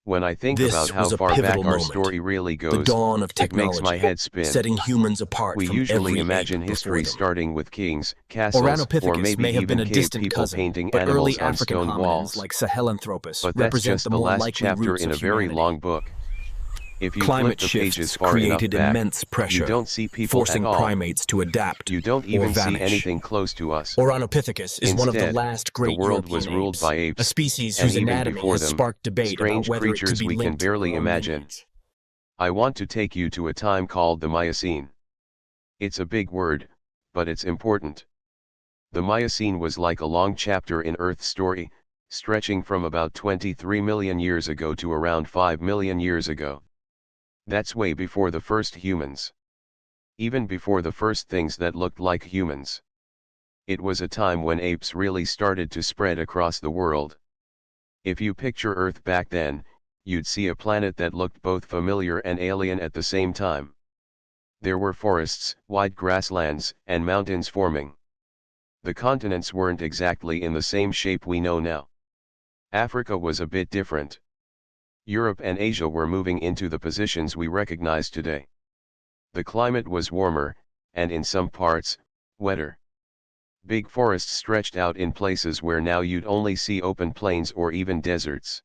When I think about This how was a far pivotal back our moment, story really the goes, dawn of it makes my technology, head spin. setting humans apart We from usually every imagine ape before history them. starting with kings, castles, or Ouranopithecus maybe may have been even a cave distant people cousin, painting but early animals on African stone hominins walls. like Sahelanthropus But that's represent just the the more last likely chapter roots in of a very humanity. long book. If you flip Climate the pages shifts far enough created back, immense you pressure, don't see people at forcing all. primates to adapt You don't or even see vanish. anything close to us. Ouranopithecus is one of the Instead, last the great world was European ruled apes, by a apes, species and whose even anatomy before has them, sparked debate about strange whether it could creatures be we can linked to barely our own imagine. lineage. I want to take you to a time called the Miocene. It's a big word, but it's important. The Miocene was like a long chapter in Earth's story, stretching from about 23 million years ago to around 5 million years ago. That's way before the first humans. Even before the first things that looked like humans. It was a time when apes really started to spread across the world. If you picture Earth back then, you'd see a planet that looked both familiar and alien at the same time. There were forests, wide grasslands, and mountains forming. The continents weren't exactly in the same shape we know now. Africa was a bit different. Europe and Asia were moving into the positions we recognize today. The climate was warmer, and in some parts, wetter. Big forests stretched out in places where now you'd only see open plains or even deserts.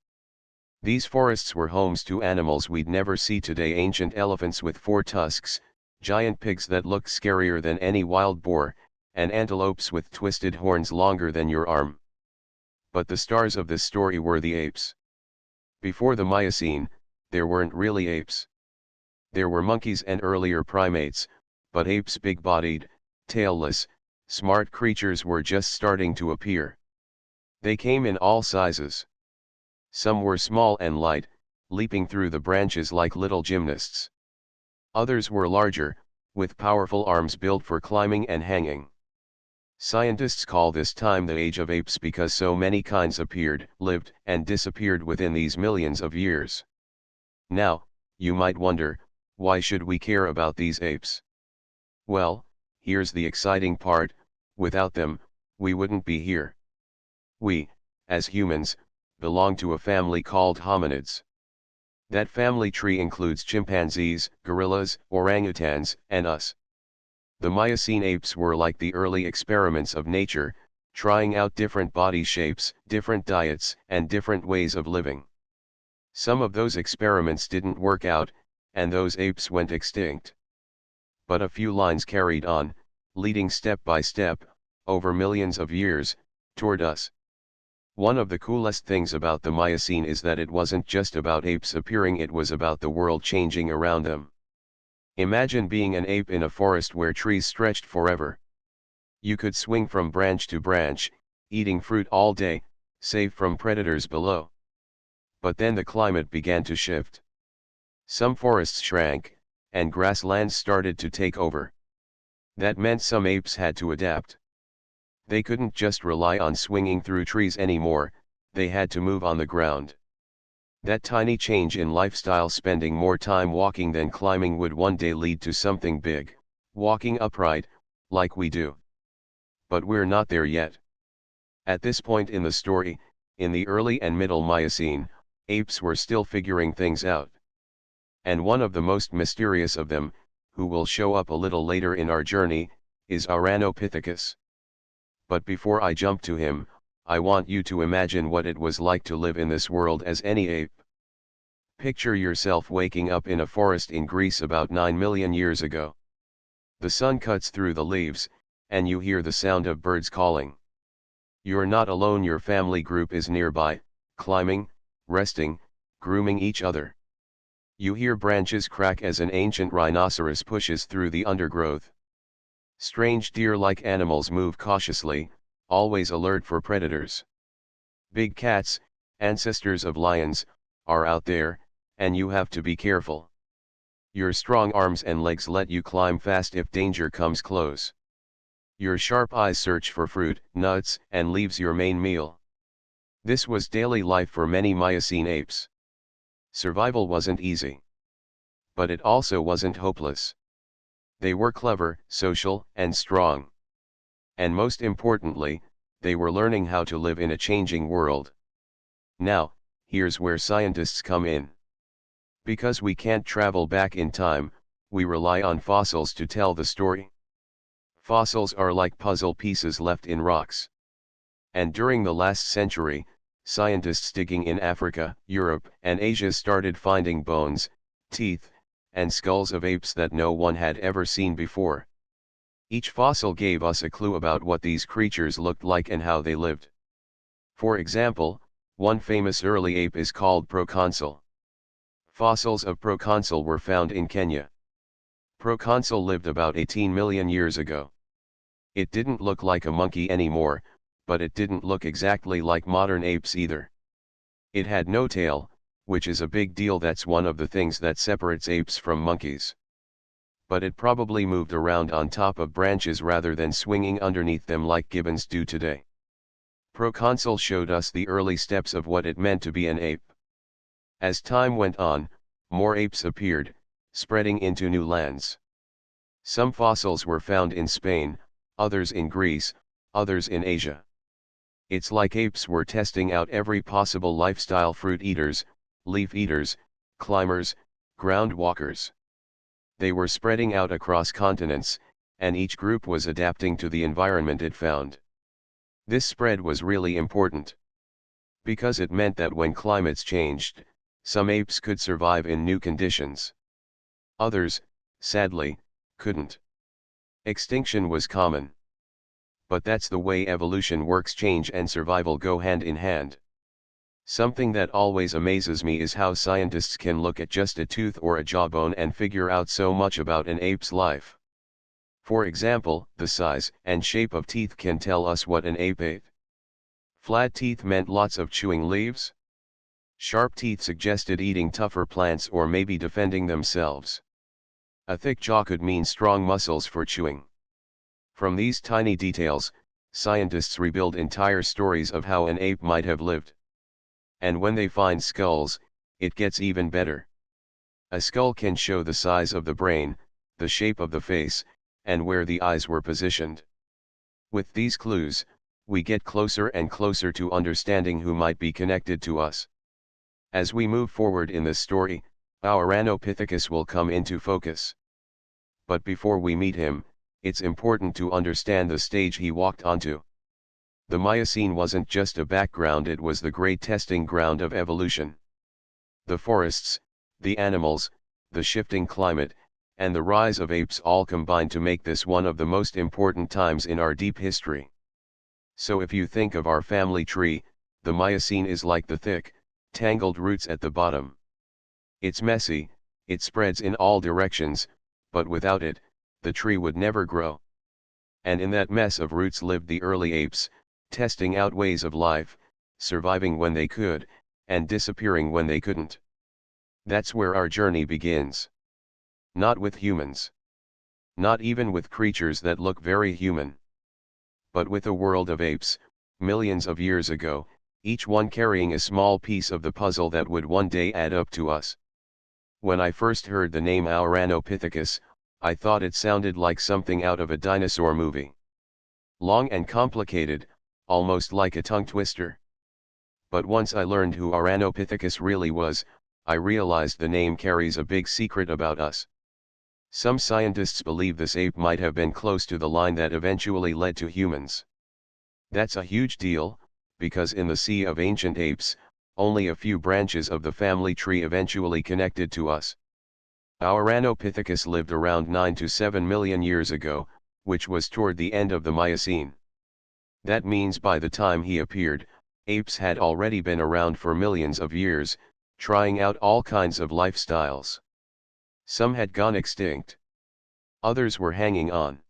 These forests were homes to animals we'd never see today: ancient elephants with 4 tusks, giant pigs that looked scarier than any wild boar, and antelopes with twisted horns longer than your arm. But the stars of this story were the apes. Before the Miocene, there weren't really apes. There were monkeys and earlier primates, but apes, big-bodied, tailless, smart creatures, were just starting to appear. They came in all sizes. Some were small and light, leaping through the branches like little gymnasts. Others were larger, with powerful arms built for climbing and hanging. Scientists call this time the Age of Apes because so many kinds appeared, lived, and disappeared within these millions of years. Now, you might wonder, why should we care about these apes? Well, here's the exciting part: without them, we wouldn't be here. We, as humans, belong to a family called hominids. That family tree includes chimpanzees, gorillas, orangutans, and us. The Miocene apes were like the early experiments of nature, trying out different body shapes, different diets, and different ways of living. Some of those experiments didn't work out, and those apes went extinct. But a few lines carried on, leading step by step, over millions of years, toward us. One of the coolest things about the Miocene is that it wasn't just about apes appearing, it was about the world changing around them. Imagine being an ape in a forest where trees stretched forever. You could swing from branch to branch, eating fruit all day, safe from predators below. But then the climate began to shift. Some forests shrank, and grasslands started to take over. That meant some apes had to adapt. They couldn't just rely on swinging through trees anymore, they had to move on the ground. That tiny change in lifestyle, spending more time walking than climbing, would one day lead to something big: walking upright, like we do. But we're not there yet. At this point in the story, in the early and middle Miocene, apes were still figuring things out. And one of the most mysterious of them, who will show up a little later in our journey, is Ouranopithecus. But before I jump to him, I want you to imagine what it was like to live in this world as any ape. Picture yourself waking up in a forest in Greece about 9 million years ago. The sun cuts through the leaves, and you hear the sound of birds calling. You're not alone, your family group is nearby, climbing, resting, grooming each other. You hear branches crack as an ancient rhinoceros pushes through the undergrowth. Strange deer-like animals move cautiously, always alert for predators. Big cats, ancestors of lions, are out there, and you have to be careful. Your strong arms and legs let you climb fast if danger comes close. Your sharp eyes search for fruit, nuts, and leaves, your main meal. This was daily life for many Miocene apes. Survival wasn't easy. But it also wasn't hopeless. They were clever, social, and strong. And most importantly, they were learning how to live in a changing world. Now, here's where scientists come in. Because we can't travel back in time, we rely on fossils to tell the story. Fossils are like puzzle pieces left in rocks. And during the last century, scientists digging in Africa, Europe, and Asia started finding bones, teeth, and skulls of apes that no one had ever seen before. Each fossil gave us a clue about what these creatures looked like and how they lived. For example, one famous early ape is called Proconsul. Fossils of Proconsul were found in Kenya. Proconsul lived about 18 million years ago. It didn't look like a monkey anymore, but it didn't look exactly like modern apes either. It had no tail, which is a big deal. That's one of the things that separates apes from monkeys. But it probably moved around on top of branches rather than swinging underneath them like gibbons do today. Proconsul showed us the early steps of what it meant to be an ape. As time went on, more apes appeared, spreading into new lands. Some fossils were found in Spain, others in Greece, others in Asia. It's like apes were testing out every possible lifestyle: fruit eaters, leaf eaters, climbers, ground walkers. They were spreading out across continents, and each group was adapting to the environment it found. This spread was really important, because it meant that when climates changed, some apes could survive in new conditions. Others, sadly, couldn't. Extinction was common. But that's the way evolution works. Change and survival go hand in hand. Something that always amazes me is how scientists can look at just a tooth or a jawbone and figure out so much about an ape's life. For example, the size and shape of teeth can tell us what an ape ate. Flat teeth meant lots of chewing leaves. Sharp teeth suggested eating tougher plants or maybe defending themselves. A thick jaw could mean strong muscles for chewing. From these tiny details, scientists rebuild entire stories of how an ape might have lived. And when they find skulls, it gets even better. A skull can show the size of the brain, the shape of the face, and where the eyes were positioned. With these clues, we get closer and closer to understanding who might be connected to us. As we move forward in this story, Ouranopithecus will come into focus. But before we meet him, it's important to understand the stage he walked onto. The Miocene wasn't just a background, it was the great testing ground of evolution. The forests, the animals, the shifting climate, and the rise of apes all combined to make this one of the most important times in our deep history. So if you think of our family tree, the Miocene is like the thick, tangled roots at the bottom. It's messy, it spreads in all directions, but without it, the tree would never grow. And in that mess of roots lived the early apes, testing out ways of life, surviving when they could, and disappearing when they couldn't. That's where our journey begins. Not with humans. Not even with creatures that look very human. But with a world of apes, millions of years ago, each one carrying a small piece of the puzzle that would one day add up to us. When I first heard the name Ouranopithecus, I thought it sounded like something out of a dinosaur movie. Long and complicated, almost like a tongue twister. But once I learned who Ouranopithecus really was, I realized the name carries a big secret about us. Some scientists believe this ape might have been close to the line that eventually led to humans. That's a huge deal, because in the sea of ancient apes, only a few branches of the family tree eventually connected to us. Ouranopithecus lived around 9 to 7 million years ago, which was toward the end of the Miocene. That means by the time he appeared, apes had already been around for millions of years, trying out all kinds of lifestyles. Some had gone extinct. Others were hanging on.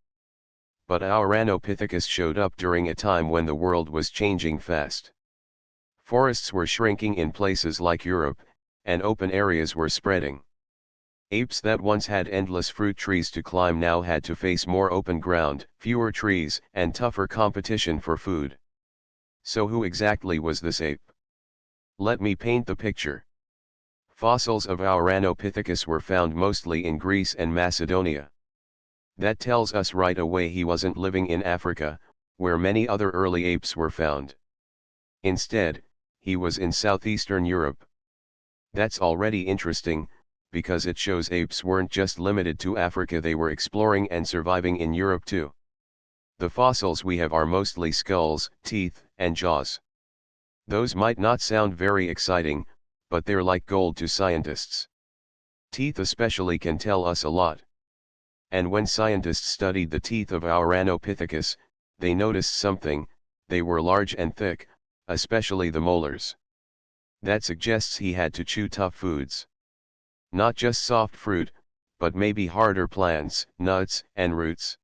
But Ouranopithecus showed up during a time when the world was changing fast. Forests were shrinking in places like Europe, and open areas were spreading. Apes that once had endless fruit trees to climb now had to face more open ground, fewer trees, and tougher competition for food. So who exactly was this ape? Let me paint the picture. Fossils of Ouranopithecus were found mostly in Greece and Macedonia. That tells us right away he wasn't living in Africa, where many other early apes were found. Instead, he was in southeastern Europe. That's already interesting, because it shows apes weren't just limited to Africa, they were exploring and surviving in Europe too. The fossils we have are mostly skulls, teeth, and jaws. Those might not sound very exciting, but they're like gold to scientists. Teeth especially can tell us a lot. And when scientists studied the teeth of Ouranopithecus, they noticed something: they were large and thick, especially the molars. That suggests he had to chew tough foods. Not just soft fruit, but maybe harder plants, nuts, and roots.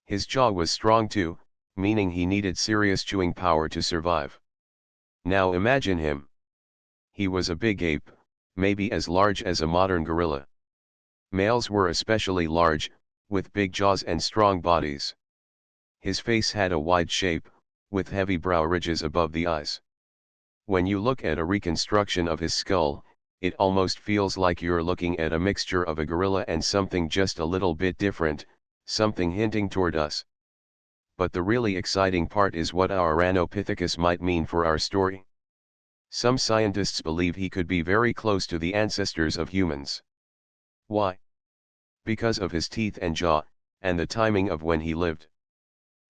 His jaw was strong too, meaning he needed serious chewing power to survive. Now imagine him. He was a big ape, maybe as large as a modern gorilla. Males were especially large, with big jaws and strong bodies. His face had a wide shape, with heavy brow ridges above the eyes. When you look at a reconstruction of his skull, it almost feels like you're looking at a mixture of a gorilla and something just a little bit different, something hinting toward us. But the really exciting part is what Ouranopithecus might mean for our story. Some scientists believe he could be very close to the ancestors of humans. Why? Because of his teeth and jaw, and the timing of when he lived.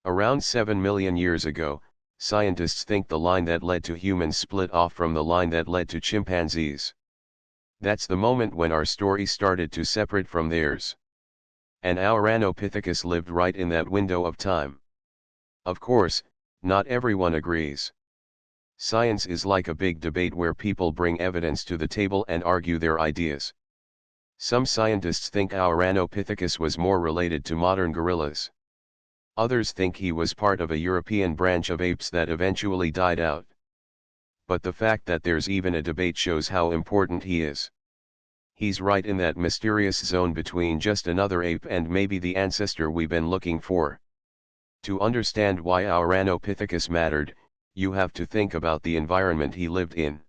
Around 7 million years ago, scientists think the line that led to humans split off from the line that led to chimpanzees. That's the moment when our story started to separate from theirs. And Ouranopithecus lived right in that window of time. Of course, not everyone agrees. Science is like a big debate where people bring evidence to the table and argue their ideas. Some scientists think Ouranopithecus was more related to modern gorillas. Others think he was part of a European branch of apes that eventually died out. But the fact that there's even a debate shows how important he is. He's right in that mysterious zone between just another ape and maybe the ancestor we've been looking for. To understand why Ouranopithecus mattered, you have to think about the environment he lived in.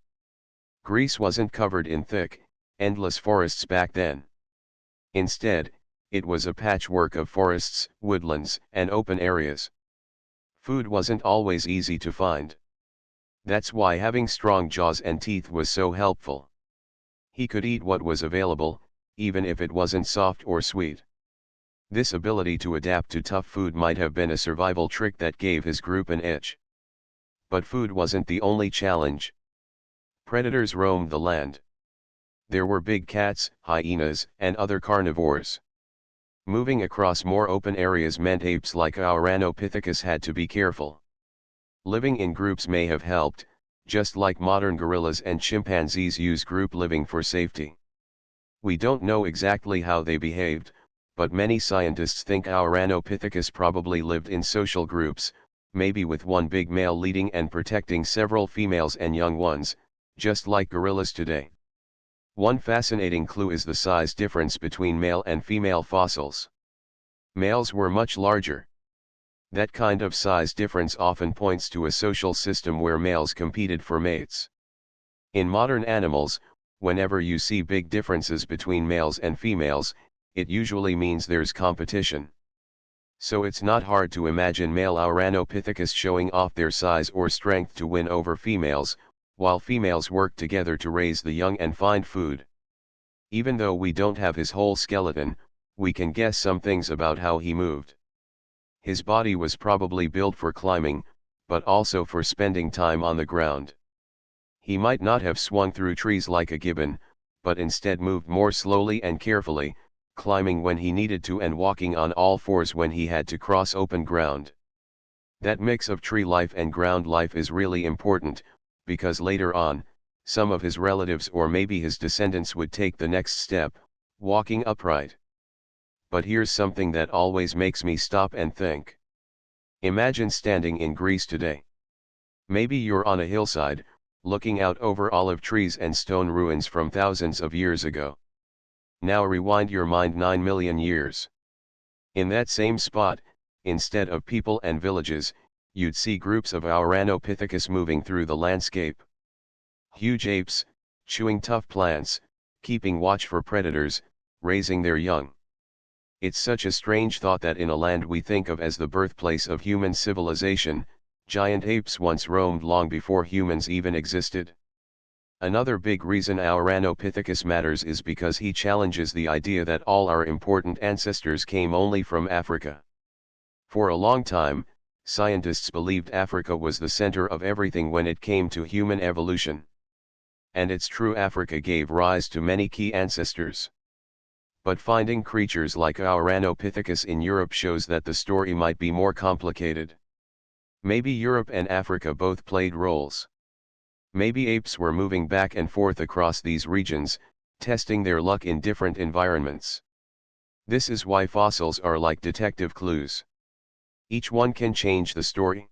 Greece wasn't covered in thick, endless forests back then. Instead, it was a patchwork of forests, woodlands, and open areas. Food wasn't always easy to find. That's why having strong jaws and teeth was so helpful. He could eat what was available, even if it wasn't soft or sweet. This ability to adapt to tough food might have been a survival trick that gave his group an edge. But food wasn't the only challenge. Predators roamed the land. There were big cats, hyenas, and other carnivores. Moving across more open areas meant apes like Ouranopithecus had to be careful. Living in groups may have helped, just like modern gorillas and chimpanzees use group living for safety. We don't know exactly how they behaved, but many scientists think Ouranopithecus probably lived in social groups, maybe with one big male leading and protecting several females and young ones, just like gorillas today. One fascinating clue is the size difference between male and female fossils. Males were much larger. That kind of size difference often points to a social system where males competed for mates. In modern animals, whenever you see big differences between males and females, it usually means there's competition. So it's not hard to imagine male Ouranopithecus showing off their size or strength to win over females, while females work together to raise the young and find food. Even though we don't have his whole skeleton, we can guess some things about how he moved. His body was probably built for climbing, but also for spending time on the ground. He might not have swung through trees like a gibbon, but instead moved more slowly and carefully, climbing when he needed to and walking on all fours when he had to cross open ground. That mix of tree life and ground life is really important, because later on, some of his relatives or maybe his descendants would take the next step, walking upright. But here's something that always makes me stop and think. Imagine standing in Greece today. Maybe you're on a hillside, looking out over olive trees and stone ruins from thousands of years ago. Now rewind your mind 9 million years. In that same spot, instead of people and villages, you'd see groups of Ouranopithecus moving through the landscape. Huge apes, chewing tough plants, keeping watch for predators, raising their young. It's such a strange thought that in a land we think of as the birthplace of human civilization, Giant apes once roamed long before humans even existed. Another big reason Ouranopithecus matters is because he challenges the idea that all our important ancestors came only from Africa. For a long time, scientists believed Africa was the center of everything when it came to human evolution. And it's true, Africa gave rise to many key ancestors. But finding creatures like Ouranopithecus in Europe shows that the story might be more complicated. Maybe Europe and Africa both played roles. Maybe apes were moving back and forth across these regions, testing their luck in different environments. This is why fossils are like detective clues. Each one can change the story.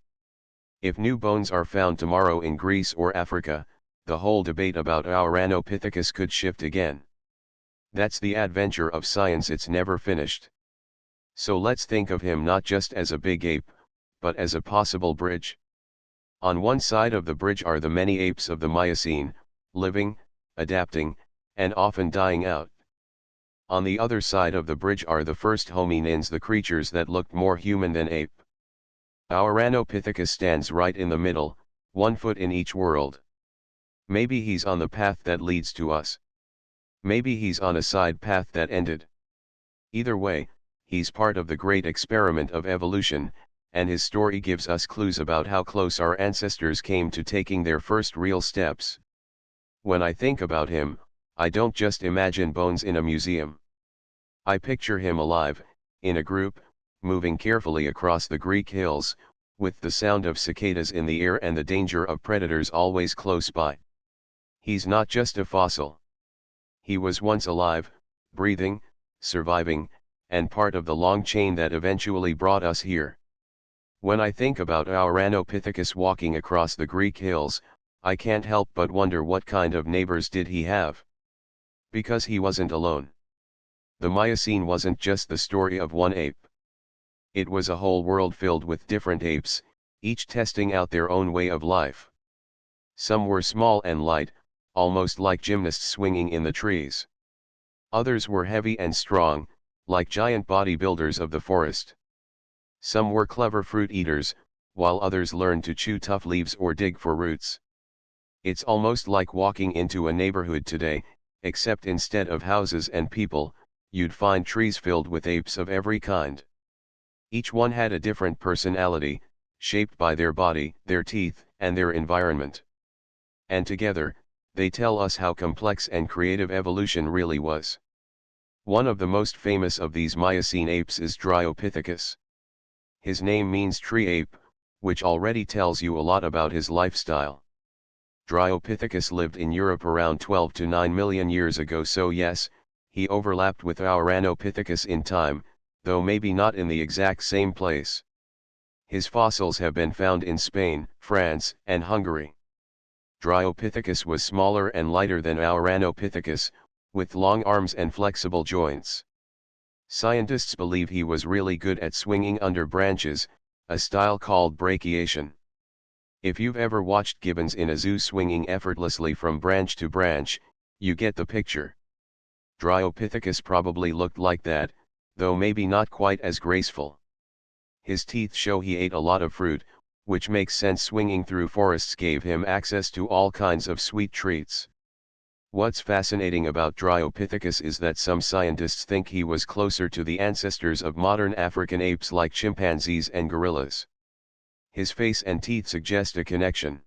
If new bones are found tomorrow in Greece or Africa, the whole debate about Ouranopithecus could shift again. That's the adventure of science, it's never finished. So let's think of him not just as a big ape, but as a possible bridge. On one side of the bridge are the many apes of the Miocene, living, adapting, and often dying out. On the other side of the bridge are the first hominins, the creatures that looked more human than ape. Ouranopithecus stands right in the middle, 1 foot in each world. Maybe he's on the path that leads to us. Maybe he's on a side path that ended. Either way, he's part of the great experiment of evolution, and his story gives us clues about how close our ancestors came to taking their first real steps. When I think about him, I don't just imagine bones in a museum. I picture him alive, in a group, moving carefully across the Greek hills, with the sound of cicadas in the air and the danger of predators always close by. He's not just a fossil. He was once alive, breathing, surviving, and part of the long chain that eventually brought us here. When I think about Ouranopithecus walking across the Greek hills, I can't help but wonder what kind of neighbors did he have. Because he wasn't alone. The Miocene wasn't just the story of one ape. It was a whole world filled with different apes, each testing out their own way of life. Some were small and light, almost like gymnasts swinging in the trees. Others were heavy and strong, like giant bodybuilders of the forest. Some were clever fruit eaters, while others learned to chew tough leaves or dig for roots. It's almost like walking into a neighborhood today, except instead of houses and people, you'd find trees filled with apes of every kind. Each one had a different personality, shaped by their body, their teeth, and their environment. And together, they tell us how complex and creative evolution really was. One of the most famous of these Miocene apes is Dryopithecus. His name means tree ape, which already tells you a lot about his lifestyle. Dryopithecus lived in Europe around 12 to 9 million years ago, so yes, he overlapped with Ouranopithecus in time, though maybe not in the exact same place. His fossils have been found in Spain, France, and Hungary. Dryopithecus was smaller and lighter than Ouranopithecus, with long arms and flexible joints. Scientists believe he was really good at swinging under branches, a style called brachiation. If you've ever watched gibbons in a zoo swinging effortlessly from branch to branch, you get the picture. Dryopithecus probably looked like that, though maybe not quite as graceful. His teeth show he ate a lot of fruit, which makes sense. Swinging through forests gave him access to all kinds of sweet treats. What's fascinating about Dryopithecus is that some scientists think he was closer to the ancestors of modern African apes like chimpanzees and gorillas. His face and teeth suggest a connection.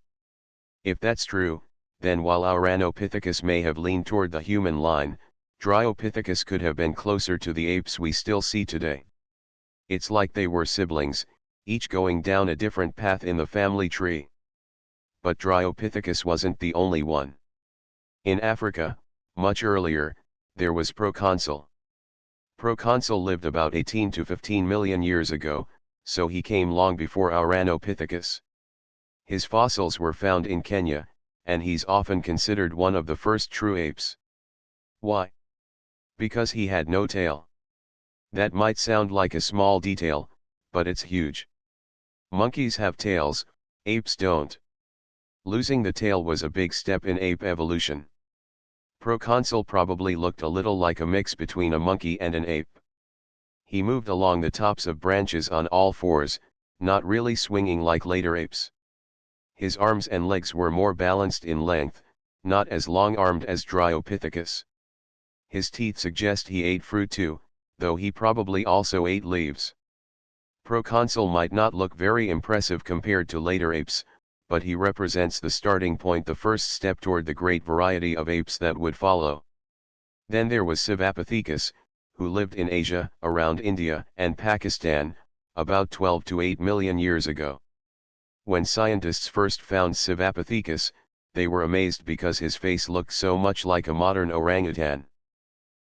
If that's true, then while Ouranopithecus may have leaned toward the human line, Dryopithecus could have been closer to the apes we still see today. It's like they were siblings, each going down a different path in the family tree. But Dryopithecus wasn't the only one. In Africa, much earlier, there was Proconsul. Proconsul lived about 18 to 15 million years ago, so he came long before Ouranopithecus. His fossils were found in Kenya, and he's often considered one of the first true apes. Why? Because he had no tail. That might sound like a small detail, but it's huge. Monkeys have tails, apes don't. Losing the tail was a big step in ape evolution. Proconsul probably looked a little like a mix between a monkey and an ape. He moved along the tops of branches on all fours, not really swinging like later apes. His arms and legs were more balanced in length, not as long-armed as Dryopithecus. His teeth suggest he ate fruit too, though he probably also ate leaves. Proconsul might not look very impressive compared to later apes, but he represents the starting point, the first step toward the great variety of apes that would follow. Then there was Sivapithecus, who lived in Asia, around India and Pakistan, about 12 to 8 million years ago. When scientists first found Sivapithecus, they were amazed because his face looked so much like a modern orangutan.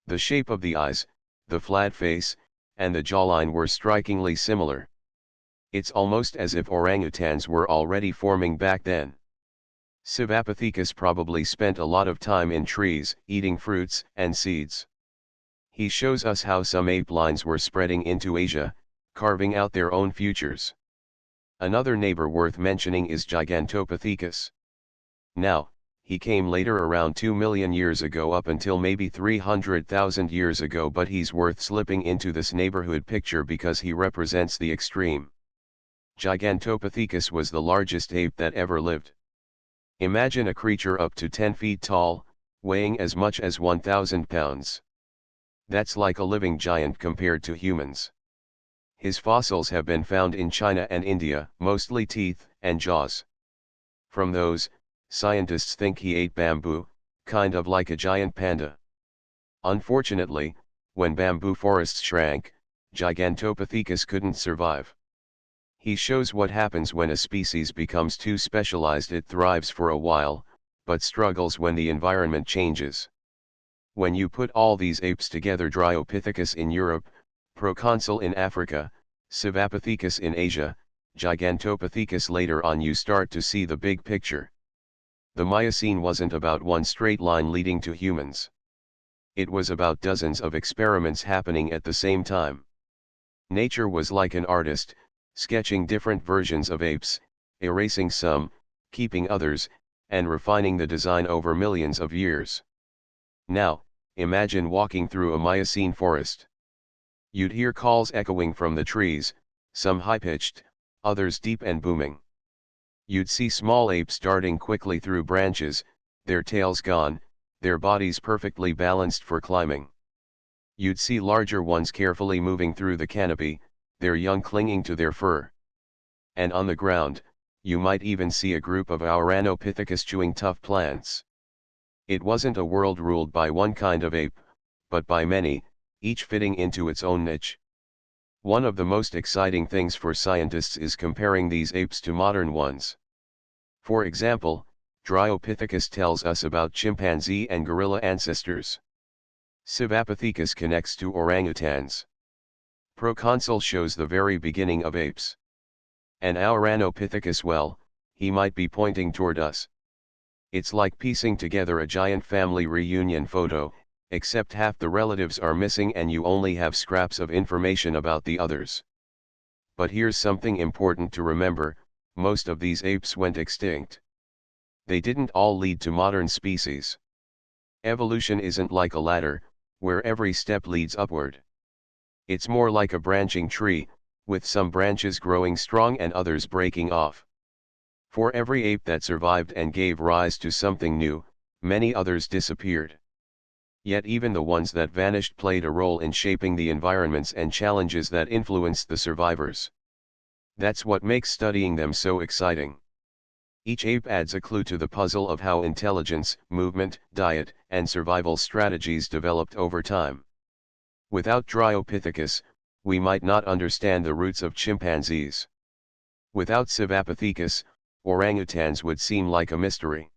The shape of the eyes, the flat face, and the jawline were strikingly similar. It's almost as if orangutans were already forming back then. Sivapithecus probably spent a lot of time in trees, eating fruits and seeds. He shows us how some ape lines were spreading into Asia, carving out their own futures. Another neighbor worth mentioning is Gigantopithecus. Now, he came later around 2 million years ago up until maybe 300,000 years ago, but he's worth slipping into this neighborhood picture because he represents the extreme. Gigantopithecus was the largest ape that ever lived. Imagine a creature up to 10 feet tall, weighing as much as 1,000 pounds. That's like a living giant compared to humans. His fossils have been found in China and India, mostly teeth and jaws. From those, scientists think he ate bamboo, kind of like a giant panda. Unfortunately, when bamboo forests shrank, Gigantopithecus couldn't survive. He shows what happens when a species becomes too specialized. It thrives for a while, but struggles when the environment changes. When you put all these apes together, Dryopithecus in Europe, Proconsul in Africa, Sivapithecus in Asia, Gigantopithecus later on, you start to see the big picture. The Miocene wasn't about one straight line leading to humans. It was about dozens of experiments happening at the same time. Nature was like an artist, sketching different versions of apes, erasing some, keeping others, and refining the design over millions of years. Now, imagine walking through a Miocene forest. You'd hear calls echoing from the trees, some high-pitched, others deep and booming. You'd see small apes darting quickly through branches, their tails gone, their bodies perfectly balanced for climbing. You'd see larger ones carefully moving through the canopy, their young clinging to their fur. And on the ground, you might even see a group of Ouranopithecus chewing tough plants. It wasn't a world ruled by one kind of ape, but by many, each fitting into its own niche. One of the most exciting things for scientists is comparing these apes to modern ones. For example, Dryopithecus tells us about chimpanzee and gorilla ancestors. Sivapithecus connects to orangutans. Proconsul shows the very beginning of apes. And Ouranopithecus, well, he might be pointing toward us. It's like piecing together a giant family reunion photo, except half the relatives are missing and you only have scraps of information about the others. But here's something important to remember: most of these apes went extinct. They didn't all lead to modern species. Evolution isn't like a ladder, where every step leads upward. It's more like a branching tree, with some branches growing strong and others breaking off. For every ape that survived and gave rise to something new, many others disappeared. Yet even the ones that vanished played a role in shaping the environments and challenges that influenced the survivors. That's what makes studying them so exciting. Each ape adds a clue to the puzzle of how intelligence, movement, diet, and survival strategies developed over time. Without Dryopithecus, we might not understand the roots of chimpanzees. Without Sivapithecus, orangutans would seem like a mystery.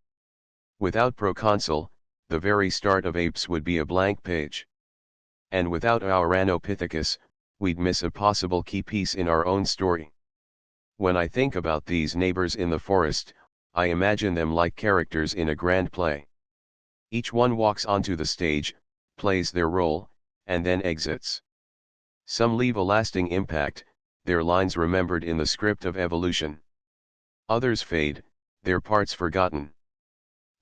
Without Proconsul, the very start of apes would be a blank page. And without Ouranopithecus, we'd miss a possible key piece in our own story. When I think about these neighbors in the forest, I imagine them like characters in a grand play. Each one walks onto the stage, plays their role, and then exits. Some leave a lasting impact, their lines remembered in the script of evolution. Others fade, their parts forgotten.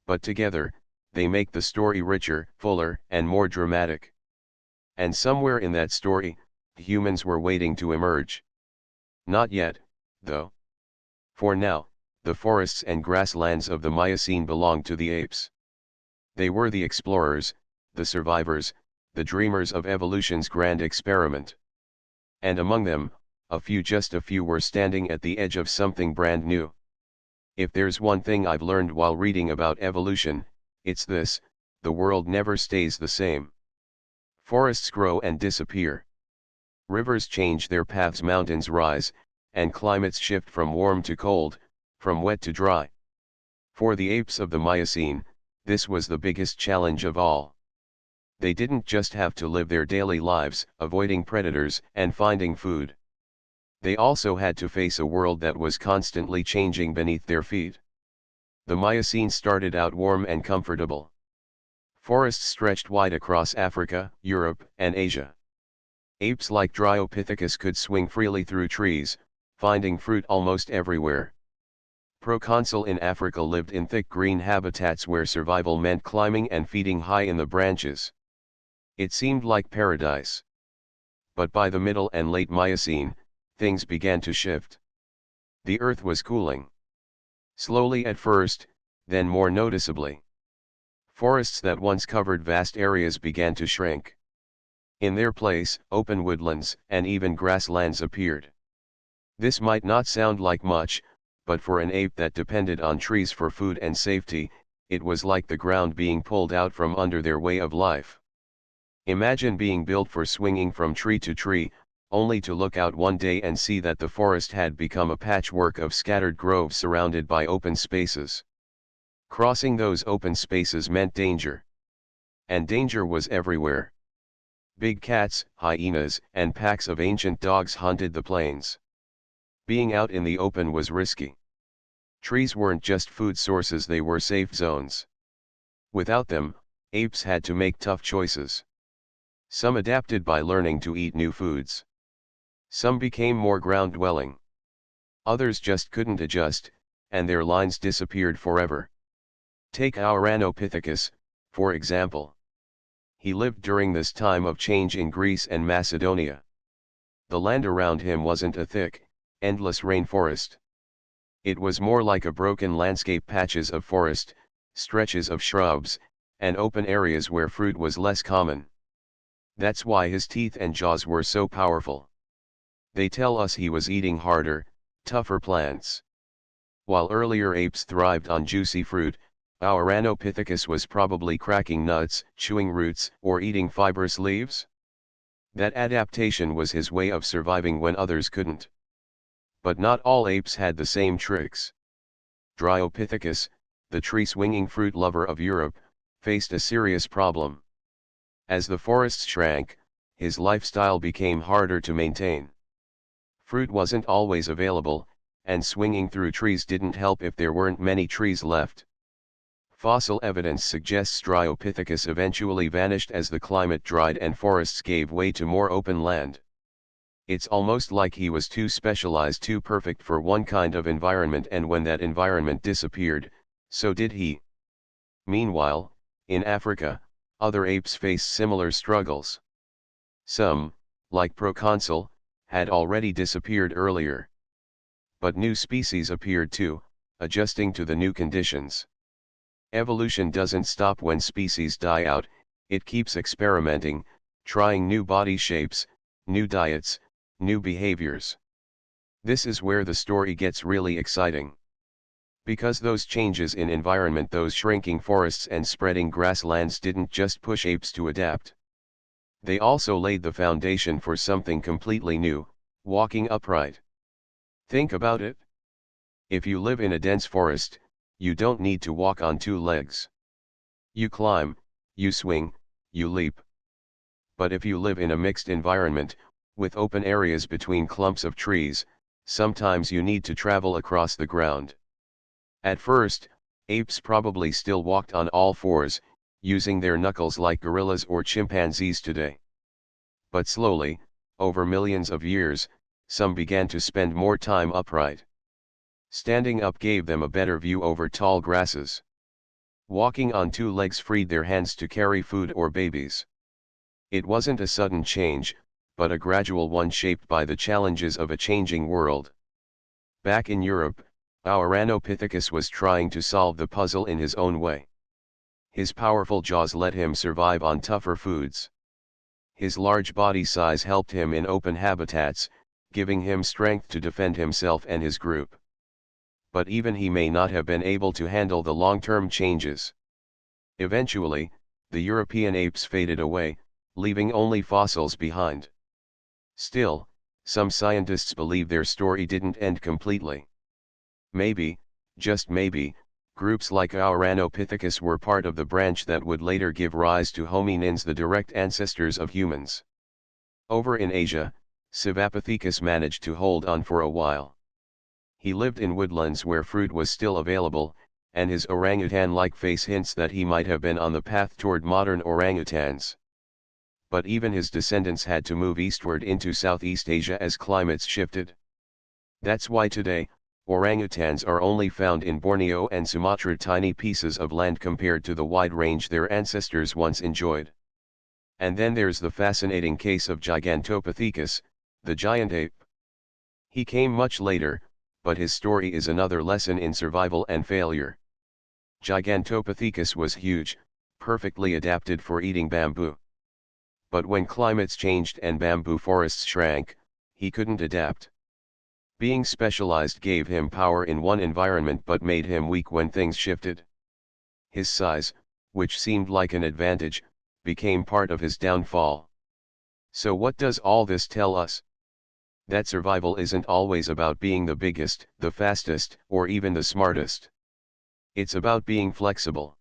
But together, they make the story richer, fuller, and more dramatic. And somewhere in that story, humans were waiting to emerge. Not yet, though. For now, the forests and grasslands of the Miocene belonged to the apes. They were the explorers, the survivors, the dreamers of evolution's grand experiment. And among them, just a few were standing at the edge of something brand new. If there's one thing I've learned while reading about evolution, it's this: the world never stays the same. Forests grow and disappear. Rivers change their paths, mountains rise, and climates shift from warm to cold, from wet to dry. For the apes of the Miocene, this was the biggest challenge of all. They didn't just have to live their daily lives, avoiding predators and finding food. They also had to face a world that was constantly changing beneath their feet. The Miocene started out warm and comfortable. Forests stretched wide across Africa, Europe, and Asia. Apes like Ouranopithecus could swing freely through trees, finding fruit almost everywhere. Proconsul in Africa lived in thick green habitats where survival meant climbing and feeding high in the branches. It seemed like paradise. But by the middle and late Miocene, things began to shift. The earth was cooling. Slowly at first, then more noticeably. Forests that once covered vast areas began to shrink. In their place, open woodlands and even grasslands appeared. This might not sound like much, but for an ape that depended on trees for food and safety, it was like the ground being pulled out from under their way of life. Imagine being built for swinging from tree to tree, only to look out one day and see that the forest had become a patchwork of scattered groves surrounded by open spaces. Crossing those open spaces meant danger. And danger was everywhere. Big cats, hyenas, and packs of ancient dogs hunted the plains. Being out in the open was risky. Trees weren't just food sources, they were safe zones. Without them, apes had to make tough choices. Some adapted by learning to eat new foods. Some became more ground-dwelling. Others just couldn't adjust, and their lines disappeared forever. Take Ouranopithecus, for example. He lived during this time of change in Greece and Macedonia. The land around him wasn't a thick, endless rainforest. It was more like a broken landscape, patches of forest, stretches of shrubs, and open areas where fruit was less common. That's why his teeth and jaws were so powerful. They tell us he was eating harder, tougher plants. While earlier apes thrived on juicy fruit, Ouranopithecus was probably cracking nuts, chewing roots, or eating fibrous leaves. That adaptation was his way of surviving when others couldn't. But not all apes had the same tricks. Ouranopithecus, the tree-swinging fruit lover of Europe, faced a serious problem. As the forests shrank, his lifestyle became harder to maintain. Fruit wasn't always available, and swinging through trees didn't help if there weren't many trees left. Fossil evidence suggests Ouranopithecus eventually vanished as the climate dried and forests gave way to more open land. It's almost like he was too specialized, too perfect for one kind of environment, and when that environment disappeared, so did he. Meanwhile, in Africa, other apes faced similar struggles. Some, like Proconsul, had already disappeared earlier. But new species appeared too, adjusting to the new conditions. Evolution doesn't stop when species die out, it keeps experimenting, trying new body shapes, new diets, new behaviors. This is where the story gets really exciting. Because those changes in environment, those shrinking forests and spreading grasslands, didn't just push apes to adapt. They also laid the foundation for something completely new: walking upright. Think about it. If you live in a dense forest, you don't need to walk on two legs. You climb, you swing, you leap. But if you live in a mixed environment, with open areas between clumps of trees, sometimes you need to travel across the ground. At first, apes probably still walked on all fours, using their knuckles like gorillas or chimpanzees today. But slowly, over millions of years, some began to spend more time upright. Standing up gave them a better view over tall grasses. Walking on two legs freed their hands to carry food or babies. It wasn't a sudden change, but a gradual one shaped by the challenges of a changing world. Back in Europe, Ouranopithecus was trying to solve the puzzle in his own way. His powerful jaws let him survive on tougher foods. His large body size helped him in open habitats, giving him strength to defend himself and his group. But even he may not have been able to handle the long-term changes. Eventually, the European apes faded away, leaving only fossils behind. Still, some scientists believe their story didn't end completely. Maybe, just maybe, groups like Ouranopithecus were part of the branch that would later give rise to hominins, the direct ancestors of humans. Over in Asia, Ouranopithecus managed to hold on for a while. He lived in woodlands where fruit was still available, and his orangutan-like face hints that he might have been on the path toward modern orangutans. But even his descendants had to move eastward into Southeast Asia as climates shifted. That's why today, orangutans are only found in Borneo and Sumatra, tiny pieces of land compared to the wide range their ancestors once enjoyed. And then there's the fascinating case of Gigantopithecus, the giant ape. He came much later, but his story is another lesson in survival and failure. Gigantopithecus was huge, perfectly adapted for eating bamboo. But when climates changed and bamboo forests shrank, he couldn't adapt. Being specialized gave him power in one environment but made him weak when things shifted. His size, which seemed like an advantage, became part of his downfall. So what does all this tell us? That survival isn't always about being the biggest, the fastest, or even the smartest. It's about being flexible.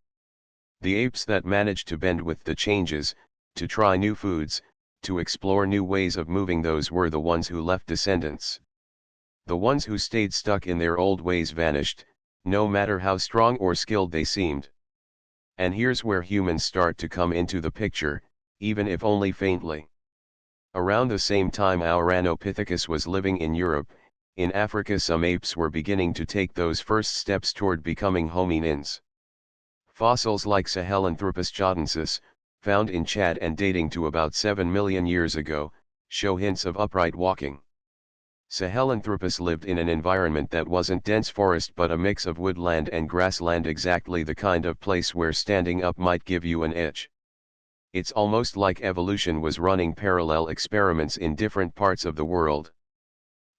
The apes that managed to bend with the changes, to try new foods, to explore new ways of moving, those were the ones who left descendants. The ones who stayed stuck in their old ways vanished, no matter how strong or skilled they seemed. And here's where humans start to come into the picture, even if only faintly. Around the same time Ouranopithecus was living in Europe, in Africa some apes were beginning to take those first steps toward becoming hominins. Fossils like Sahelanthropus jodensis, found in Chad and dating to about 7 million years ago, show hints of upright walking. Sahelanthropus lived in an environment that wasn't dense forest but a mix of woodland and grassland, exactly the kind of place where standing up might give you an itch. It's almost like evolution was running parallel experiments in different parts of the world.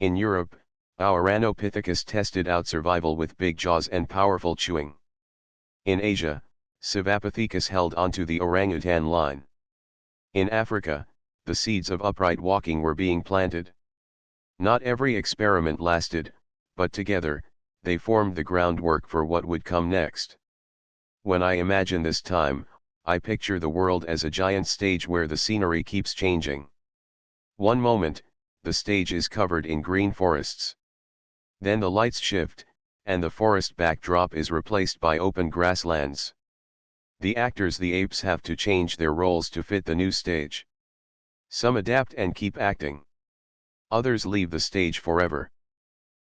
In Europe, Ouranopithecus tested out survival with big jaws and powerful chewing. In Asia, Ouranopithecus held onto the orangutan line. In Africa, the seeds of upright walking were being planted. Not every experiment lasted, but together, they formed the groundwork for what would come next. When I imagine this time, I picture the world as a giant stage where the scenery keeps changing. One moment, the stage is covered in green forests. Then the lights shift, and the forest backdrop is replaced by open grasslands. The actors, the apes, have to change their roles to fit the new stage. Some adapt and keep acting. Others leave the stage forever.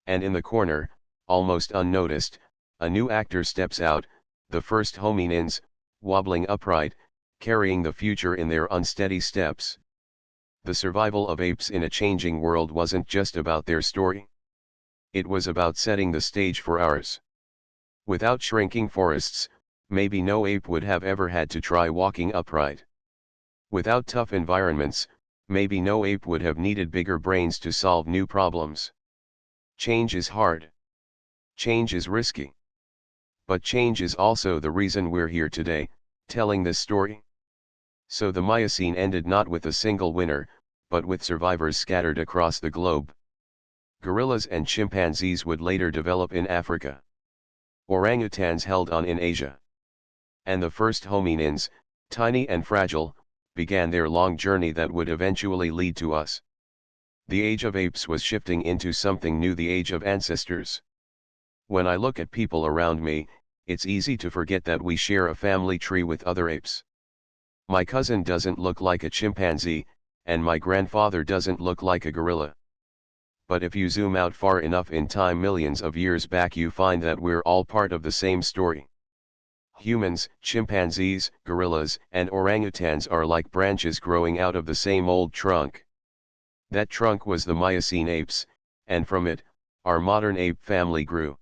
And in the corner, almost unnoticed, a new actor steps out, the first hominins, wobbling upright, carrying the future in their unsteady steps. The survival of apes in a changing world wasn't just about their story. It was about setting the stage for ours. Without shrinking forests, maybe no ape would have ever had to try walking upright. Without tough environments, maybe no ape would have needed bigger brains to solve new problems. Change is hard. Change is risky. But change is also the reason we're here today, telling this story. So the Miocene ended not with a single winner, but with survivors scattered across the globe. Gorillas and chimpanzees would later develop in Africa. Orangutans held on in Asia. And the first hominins, tiny and fragile, began their long journey that would eventually lead to us. The age of apes was shifting into something new, the age of ancestors. When I look at people around me, it's easy to forget that we share a family tree with other apes. My cousin doesn't look like a chimpanzee, and my grandfather doesn't look like a gorilla. But if you zoom out far enough in time, millions of years back, you find that we're all part of the same story. Humans, chimpanzees, gorillas, and orangutans are like branches growing out of the same old trunk. That trunk was the Miocene apes, and from it, our modern ape family grew.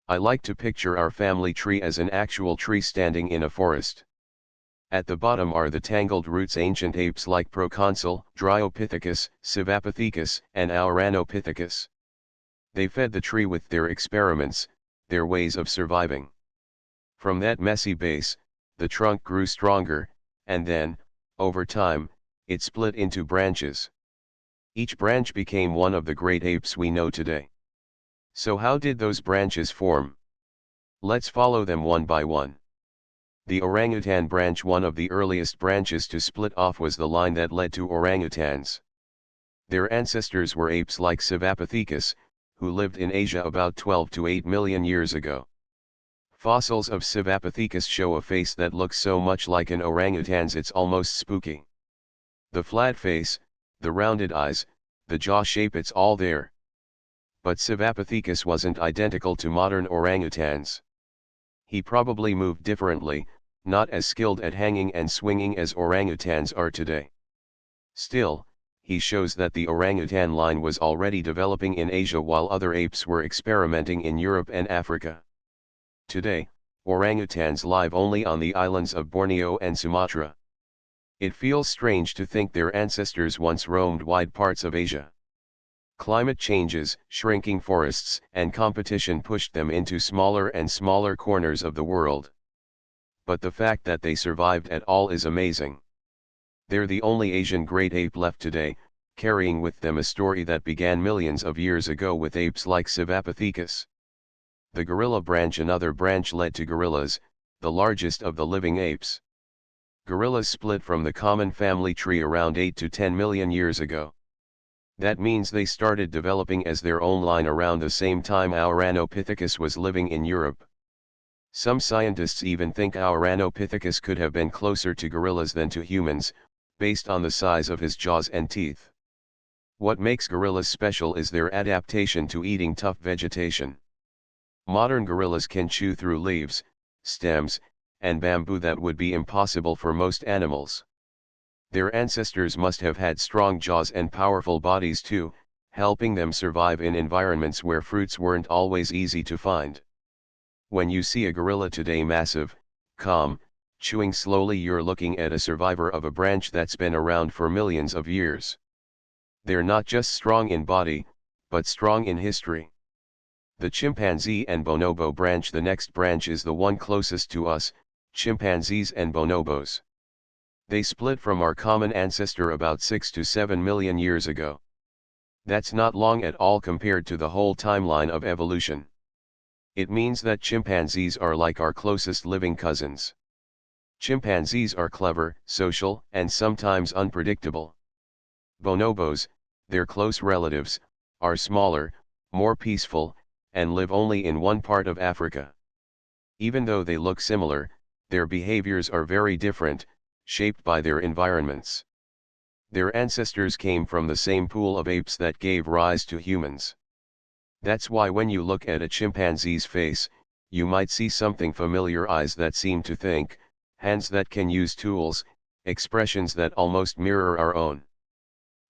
I like to picture our family tree as an actual tree standing in a forest. At the bottom are the tangled roots ancient apes like Proconsul, Dryopithecus, Civapithecus, and Ouranopithecus. They fed the tree with their experiments, their ways of surviving. From that messy base, the trunk grew stronger, and then, over time, it split into branches. Each branch became one of the great apes we know today. So how did those branches form? Let's follow them one by one. The orangutan branch, one of the earliest branches to split off, was the line that led to orangutans. Their ancestors were apes like Civapithecus, who lived in Asia about 12 to 8 million years ago. Fossils of Civapithecus show a face that looks so much like an orangutan's it's almost spooky. The flat face, the rounded eyes, the jaw shape, it's all there. But Civapithecus wasn't identical to modern orangutans. He probably moved differently, not as skilled at hanging and swinging as orangutans are today. Still, he shows that the orangutan line was already developing in Asia while other apes were experimenting in Europe and Africa. Today, orangutans live only on the islands of Borneo and Sumatra. It feels strange to think their ancestors once roamed wide parts of Asia. Climate changes, shrinking forests, and competition pushed them into smaller and smaller corners of the world. But the fact that they survived at all is amazing. They're the only Asian great ape left today, carrying with them a story that began millions of years ago with apes like Civapithecus. The gorilla branch, another branch, led to gorillas, the largest of the living apes. Gorillas split from the common family tree around 8 to 10 million years ago. That means they started developing as their own line around the same time Ouranopithecus was living in Europe. Some scientists even think Ouranopithecus could have been closer to gorillas than to humans, based on the size of his jaws and teeth. What makes gorillas special is their adaptation to eating tough vegetation. Modern gorillas can chew through leaves, stems, and bamboo that would be impossible for most animals. Their ancestors must have had strong jaws and powerful bodies too, helping them survive in environments where fruits weren't always easy to find. When you see a gorilla today, massive, calm, chewing slowly, you're looking at a survivor of a branch that's been around for millions of years. They're not just strong in body, but strong in history. The chimpanzee and bonobo branch. The next branch is the one closest to us, chimpanzees and bonobos. They split from our common ancestor about 6 to 7 million years ago. That's not long at all compared to the whole timeline of evolution. It means that chimpanzees are like our closest living cousins. Chimpanzees are clever, social, and sometimes unpredictable. Bonobos, their close relatives, are smaller, more peaceful, and live only in one part of Africa. Even though they look similar, their behaviors are very different, shaped by their environments. Their ancestors came from the same pool of apes that gave rise to humans. That's why when you look at a chimpanzee's face, you might see something familiar: eyes that seem to think, hands that can use tools, expressions that almost mirror our own.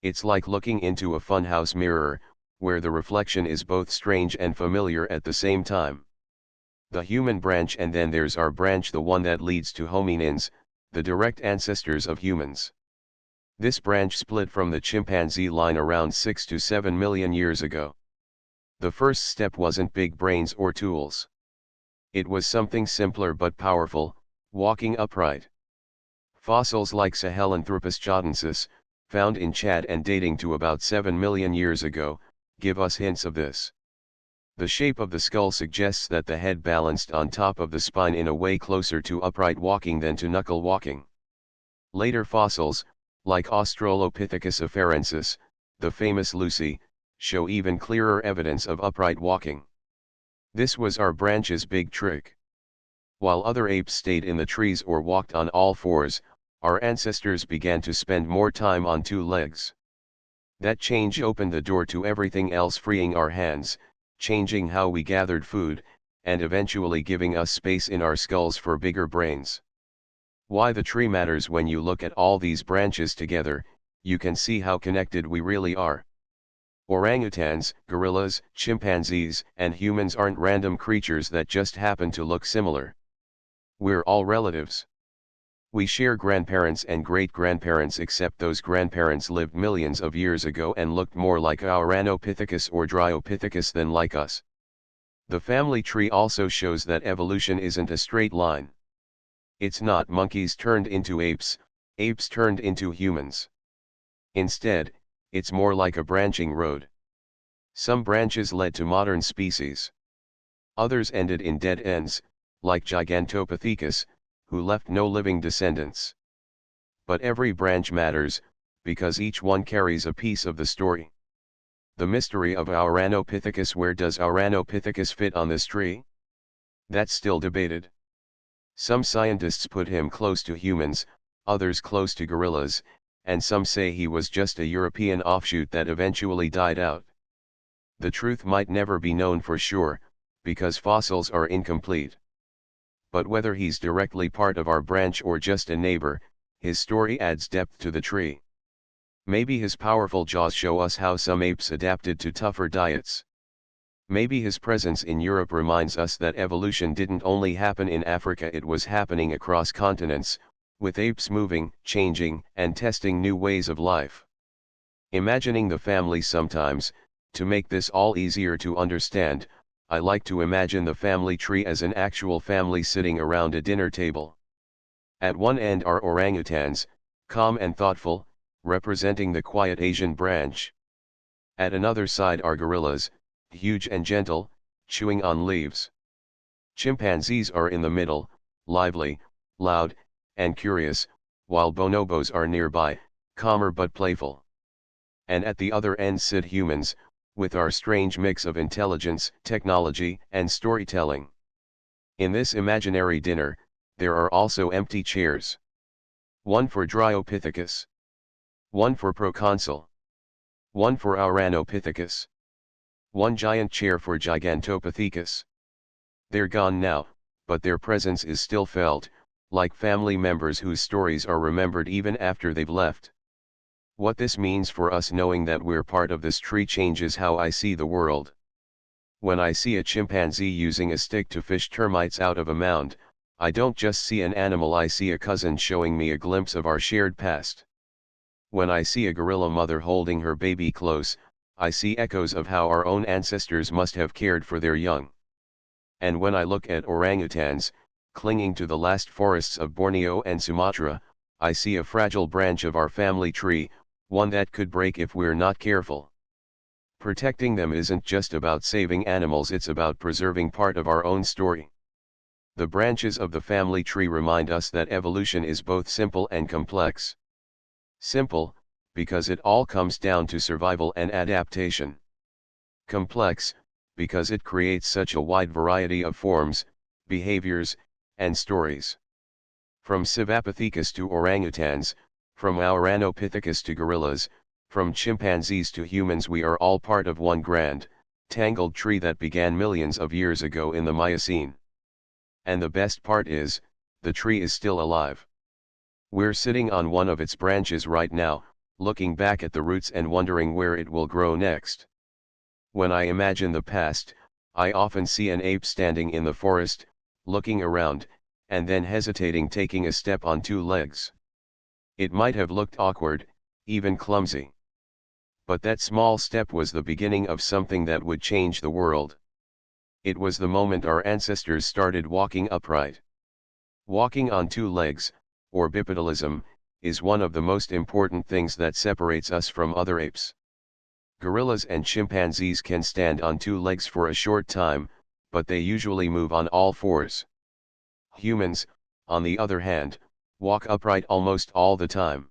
It's like looking into a funhouse mirror, where the reflection is both strange and familiar at the same time. The human branch, and then there's our branch, the one that leads to hominins, the direct ancestors of humans. This branch split from the chimpanzee line around 6 to 7 million years ago. The first step wasn't big brains or tools. It was something simpler but powerful: walking upright. Fossils like Sahelanthropus jodensis, found in Chad and dating to about 7 million years ago, give us hints of this. The shape of the skull suggests that the head balanced on top of the spine in a way closer to upright walking than to knuckle walking. Later fossils, like Australopithecus afarensis, the famous Lucy, show even clearer evidence of upright walking. This was our branch's big trick. While other apes stayed in the trees or walked on all fours, our ancestors began to spend more time on two legs. That change opened the door to everything else, freeing our hands, changing how we gathered food, and eventually giving us space in our skulls for bigger brains. Why the tree matters: when you look at all these branches together, you can see how connected we really are. Orangutans, gorillas, chimpanzees, and humans aren't random creatures that just happen to look similar. We're all relatives. We share grandparents and great-grandparents, except those grandparents lived millions of years ago and looked more like Ouranopithecus or Dryopithecus than like us. The family tree also shows that evolution isn't a straight line. It's not monkeys turned into apes, apes turned into humans. Instead, it's more like a branching road. Some branches led to modern species. Others ended in dead ends, like Gigantopithecus, who left no living descendants. But every branch matters, because each one carries a piece of the story. The mystery of Ouranopithecus. Where does Ouranopithecus fit on this tree? That's still debated. Some scientists put him close to humans, others close to gorillas, and some say he was just a European offshoot that eventually died out. The truth might never be known for sure, because fossils are incomplete. But whether he's directly part of our branch or just a neighbor, his story adds depth to the tree. Maybe his powerful jaws show us how some apes adapted to tougher diets. Maybe his presence in Europe reminds us that evolution didn't only happen in Africa, it was happening across continents, with apes moving, changing, and testing new ways of life. Imagining the family sometimes, to make this all easier to understand, I like to imagine the family tree as an actual family sitting around a dinner table. At one end are orangutans, calm and thoughtful, representing the quiet Asian branch. At another side are gorillas, huge and gentle, chewing on leaves. Chimpanzees are in the middle, lively, loud, and curious, while bonobos are nearby, calmer but playful. And at the other end sit humans, with our strange mix of intelligence, technology, and storytelling. In this imaginary dinner, there are also empty chairs. One for Dryopithecus. One for Proconsul. One for Ouranopithecus. One giant chair for Gigantopithecus. They're gone now, but their presence is still felt, like family members whose stories are remembered even after they've left. What this means for us knowing that we're part of this tree changes how I see the world. When I see a chimpanzee using a stick to fish termites out of a mound, I don't just see an animal, I see a cousin showing me a glimpse of our shared past. When I see a gorilla mother holding her baby close, I see echoes of how our own ancestors must have cared for their young. And when I look at orangutans, clinging to the last forests of Borneo and Sumatra, I see a fragile branch of our family tree, one that could break if we're not careful. Protecting them isn't just about saving animals, it's about preserving part of our own story. The branches of the family tree remind us that evolution is both simple and complex. Simple, because it all comes down to survival and adaptation. Complex, because it creates such a wide variety of forms, behaviors, and stories. From Civapithecus to orangutans, from Ouranopithecus to gorillas, from chimpanzees to humans, we are all part of one grand, tangled tree that began millions of years ago in the Miocene. And the best part is, the tree is still alive. We're sitting on one of its branches right now, looking back at the roots and wondering where it will grow next. When I imagine the past, I often see an ape standing in the forest, looking around, and then hesitating, taking a step on two legs. It might have looked awkward, even clumsy. But that small step was the beginning of something that would change the world. It was the moment our ancestors started walking upright. Walking on two legs, or bipedalism, is one of the most important things that separates us from other apes. Gorillas and chimpanzees can stand on two legs for a short time, but they usually move on all fours. Humans, on the other hand, walk upright almost all the time.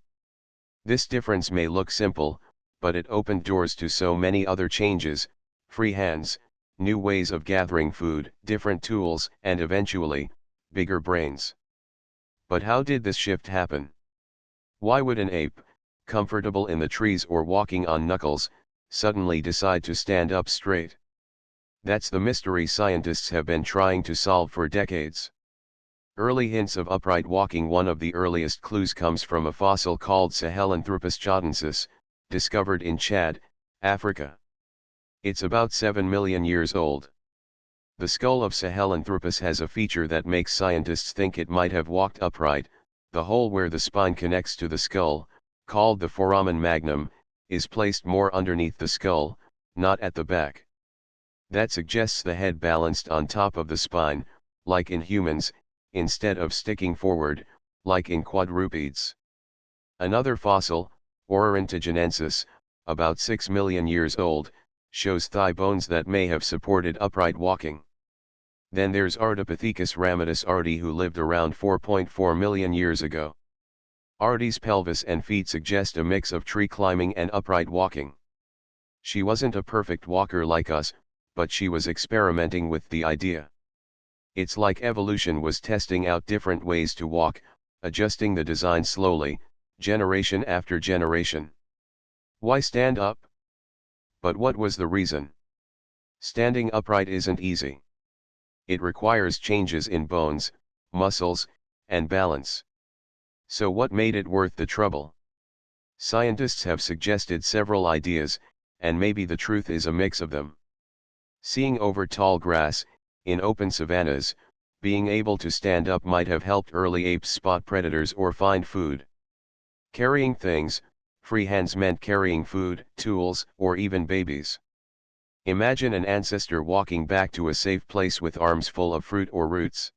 This difference may look simple, but it opened doors to so many other changes: free hands, new ways of gathering food, different tools, and eventually, bigger brains. But how did this shift happen? Why would an ape, comfortable in the trees or walking on knuckles, suddenly decide to stand up straight? That's the mystery scientists have been trying to solve for decades. Early hints of upright walking. One of the earliest clues comes from a fossil called Sahelanthropus chodensis, discovered in Chad, Africa. It's about 7 million years old. The skull of Sahelanthropus has a feature that makes scientists think it might have walked upright. The hole where the spine connects to the skull, called the foramen magnum, is placed more underneath the skull, not at the back. That suggests the head balanced on top of the spine, like in humans, instead of sticking forward, like in quadrupeds. Another fossil, Ouranopithecus, about 6 million years old, shows thigh bones that may have supported upright walking. Then there's Ardipithecus ramidus ardi, who lived around 4.4 million years ago. Ardi's pelvis and feet suggest a mix of tree climbing and upright walking. She wasn't a perfect walker like us, but she was experimenting with the idea. It's like evolution was testing out different ways to walk, adjusting the design slowly, generation after generation. Why stand up? But what was the reason? Standing upright isn't easy. It requires changes in bones, muscles, and balance. So what made it worth the trouble? Scientists have suggested several ideas, and maybe the truth is a mix of them. Seeing over tall grass, in open savannas, being able to stand up might have helped early apes spot predators or find food. Carrying things, free hands meant carrying food, tools, or even babies. Imagine an ancestor walking back to a safe place with arms full of fruit or roots.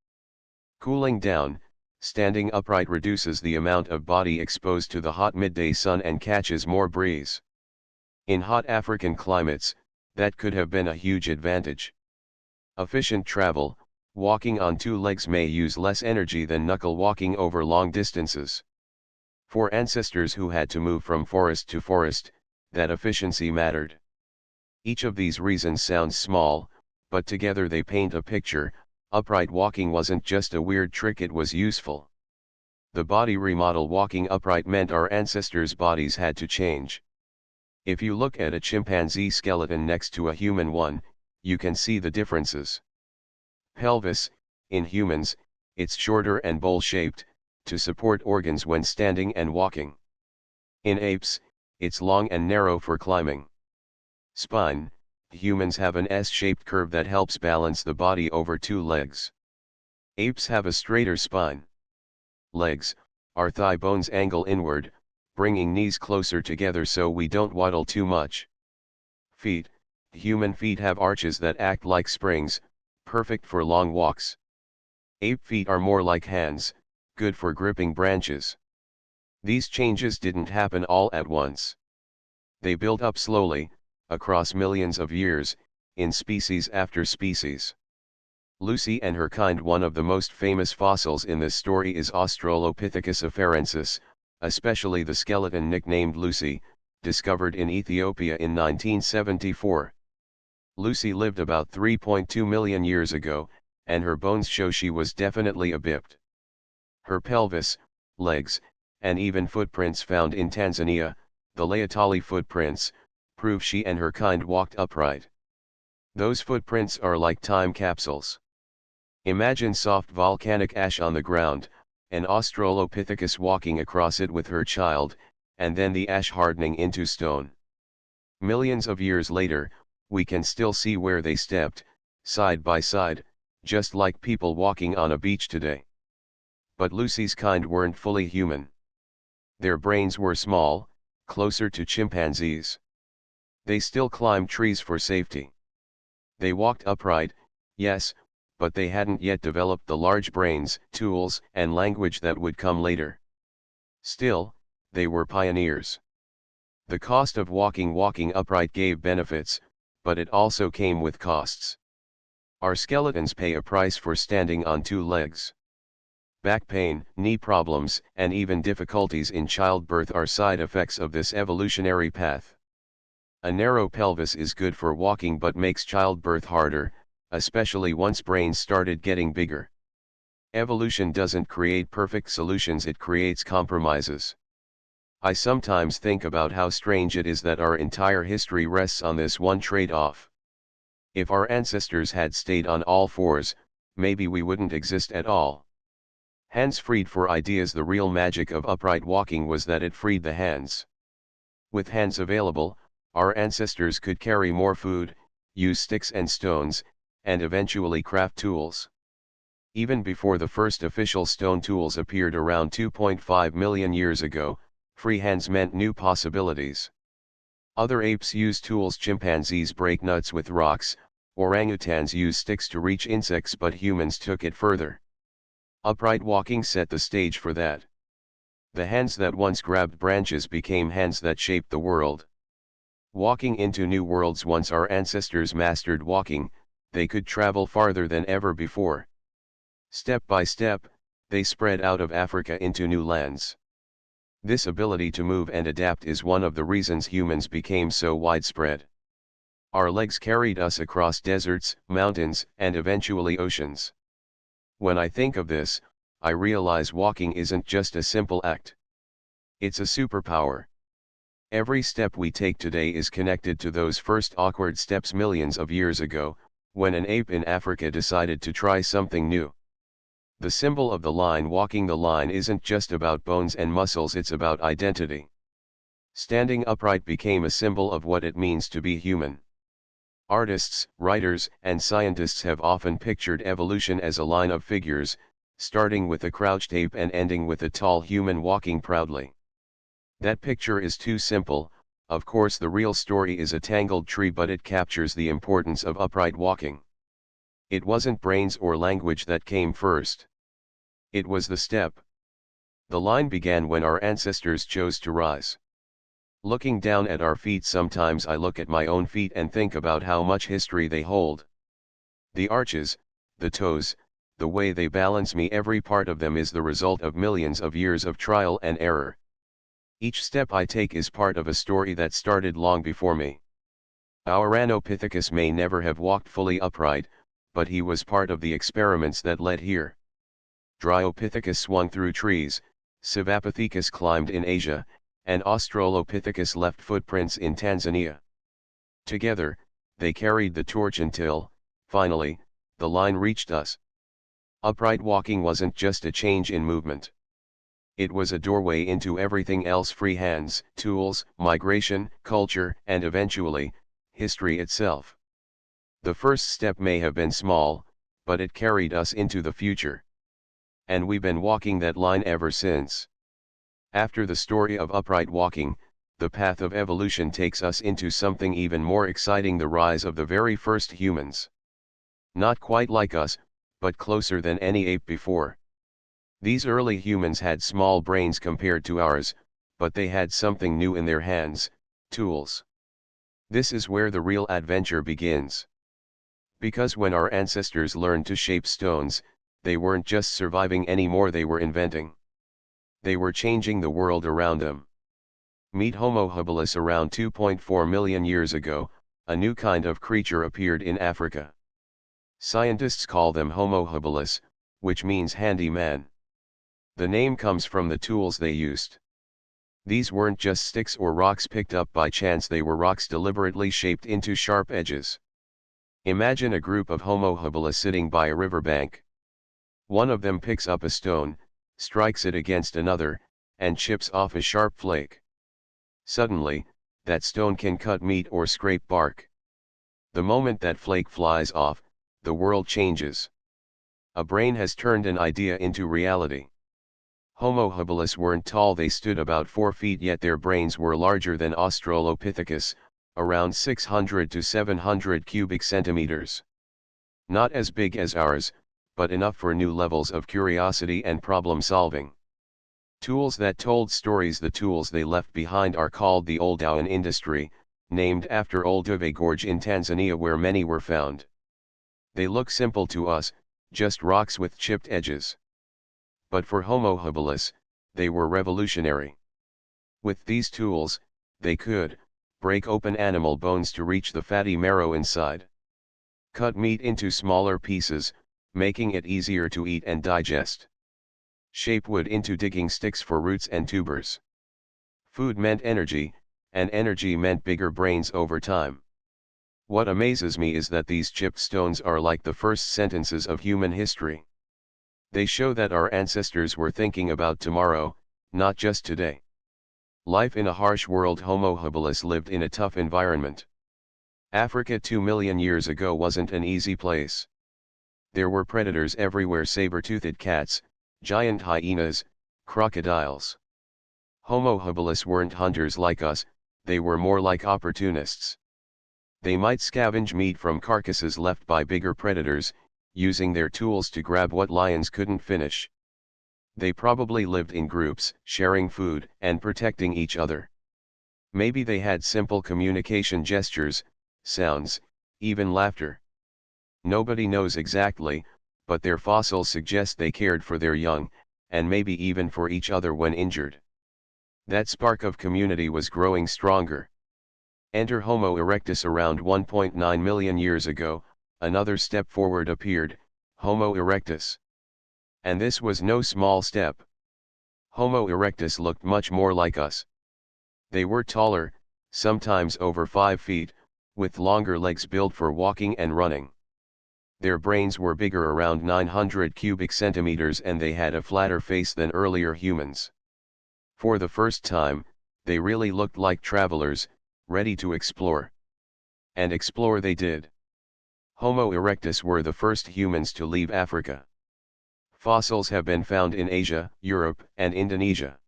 Cooling down, standing upright reduces the amount of body exposed to the hot midday sun and catches more breeze. In hot African climates, that could have been a huge advantage. Efficient travel, walking on two legs may use less energy than knuckle walking over long distances. For ancestors who had to move from forest to forest, that efficiency mattered. Each of these reasons sounds small, but together they paint a picture. Upright walking wasn't just a weird trick, it was useful. The body remodel walking upright meant our ancestors' bodies had to change. If you look at a chimpanzee skeleton next to a human one, you can see the differences. Pelvis, in humans, it's shorter and bowl-shaped, to support organs when standing and walking. In apes, it's long and narrow for climbing. Spine, humans have an S-shaped curve that helps balance the body over two legs. Apes have a straighter spine. Legs, our thigh bones angle inward, bringing knees closer together so we don't waddle too much. Feet, human feet have arches that act like springs, perfect for long walks. Ape feet are more like hands, good for gripping branches. These changes didn't happen all at once. They built up slowly, across millions of years, in species after species. Lucy and her kind. One of the most famous fossils in this story is Australopithecus afarensis, especially the skeleton nicknamed Lucy, discovered in Ethiopia in 1974. Lucy lived about 3.2 million years ago, and her bones show she was definitely a biped. Her pelvis, legs, and even footprints found in Tanzania, the Laetali footprints, prove she and her kind walked upright. Those footprints are like time capsules. Imagine soft volcanic ash on the ground, an Australopithecus walking across it with her child, and then the ash hardening into stone. Millions of years later, we can still see where they stepped, side by side, just like people walking on a beach today. But Lucy's kind weren't fully human. Their brains were small, closer to chimpanzees. They still climbed trees for safety. They walked upright, yes, but they hadn't yet developed the large brains, tools, and language that would come later. Still, they were pioneers. The cost of walking upright gave benefits, but it also came with costs. Our skeletons pay a price for standing on two legs. Back pain, knee problems, and even difficulties in childbirth are side effects of this evolutionary path. A narrow pelvis is good for walking but makes childbirth harder, especially once brains started getting bigger. Evolution doesn't create perfect solutions, it creates compromises. I sometimes think about how strange it is that our entire history rests on this one trade-off. If our ancestors had stayed on all fours, maybe we wouldn't exist at all. Hands freed for ideas. The real magic of upright walking was that it freed the hands. With hands available, Our ancestors could carry more food, use sticks and stones, and eventually craft tools. Even before the first official stone tools appeared around 2.5 million years ago, free hands meant new possibilities. Other apes used tools. Chimpanzees break nuts with rocks, orangutans use sticks to reach insects, but humans took it further. Upright walking set the stage for that. The hands that once grabbed branches became hands that shaped the world. Walking into new worlds. Once our ancestors mastered walking, they could travel farther than ever before. Step by step, they spread out of Africa into new lands. This ability to move and adapt is one of the reasons humans became so widespread. Our legs carried us across deserts, mountains, and eventually oceans. When I think of this, I realize walking isn't just a simple act. It's a superpower. Every step we take today is connected to those first awkward steps millions of years ago, when an ape in Africa decided to try something new. The symbol of the line. Walking the line isn't just about bones and muscles, it's about identity. Standing upright became a symbol of what it means to be human. Artists, writers, and scientists have often pictured evolution as a line of figures, starting with a crouched ape and ending with a tall human walking proudly. That picture is too simple. Of course, the real story is a tangled tree, but it captures the importance of upright walking. It wasn't brains or language that came first. It was the step. The line began when our ancestors chose to rise. Looking down at our feet, sometimes I look at my own feet and think about how much history they hold. The arches, the toes, the way they balance me, every part of them is the result of millions of years of trial and error. Each step I take is part of a story that started long before me. Ouranopithecus may never have walked fully upright, but he was part of the experiments that led here. Dryopithecus swung through trees, Civapithecus climbed in Asia, and Australopithecus left footprints in Tanzania. Together, they carried the torch until, finally, the line reached us. Upright walking wasn't just a change in movement. It was a doorway into everything else: free hands, tools, migration, culture, and eventually, history itself. The first step may have been small, but it carried us into the future. And we've been walking that line ever since. After the story of upright walking, the path of evolution takes us into something even more exciting: the rise of the very first humans. Not quite like us, but closer than any ape before. These early humans had small brains compared to ours, but they had something new in their hands: tools. This is where the real adventure begins. Because when our ancestors learned to shape stones, they weren't just surviving anymore, they were inventing. They were changing the world around them. Meet Homo habilis. Around 2.4 million years ago, a new kind of creature appeared in Africa. Scientists call them Homo habilis, which means handy man. The name comes from the tools they used. These weren't just sticks or rocks picked up by chance, they were rocks deliberately shaped into sharp edges. Imagine a group of Homo habilis sitting by a riverbank. One of them picks up a stone, strikes it against another, and chips off a sharp flake. Suddenly, that stone can cut meat or scrape bark. The moment that flake flies off, the world changes. A brain has turned an idea into reality. Homo habilis weren't tall, they stood about 4 feet, yet their brains were larger than Australopithecus, around 600 to 700 cubic centimeters. Not as big as ours, but enough for new levels of curiosity and problem solving. Tools that told stories. The tools they left behind are called the Olddown industry, named after Olduvai Gorge in Tanzania, where many were found. They look simple to us, just rocks with chipped edges. But for Homo habilis, they were revolutionary. With these tools, they could break open animal bones to reach the fatty marrow inside. Cut meat into smaller pieces, making it easier to eat and digest. Shape wood into digging sticks for roots and tubers. Food meant energy, and energy meant bigger brains over time. What amazes me is that these chipped stones are like the first sentences of human history. They show that our ancestors were thinking about tomorrow, not just today. Life in a harsh world. Homo habilis lived in a tough environment. Africa 2 million years ago wasn't an easy place. There were predators everywhere: saber-toothed cats, giant hyenas, crocodiles. Homo habilis weren't hunters like us, they were more like opportunists. They might scavenge meat from carcasses left by bigger predators, using their tools to grab what lions couldn't finish. They probably lived in groups, sharing food and protecting each other. Maybe they had simple communication gestures, sounds, even laughter. Nobody knows exactly, but their fossils suggest they cared for their young, and maybe even for each other when injured. That spark of community was growing stronger. Enter Homo erectus. Around 1.9 million years ago, another step forward appeared, Homo erectus. And this was no small step. Homo erectus looked much more like us. They were taller, sometimes over 5 feet, with longer legs built for walking and running. Their brains were bigger, around 900 cubic centimeters, and they had a flatter face than earlier humans. For the first time, they really looked like travelers, ready to explore. And explore they did. Homo erectus were the first humans to leave Africa. Fossils have been found in Asia, Europe, and Indonesia.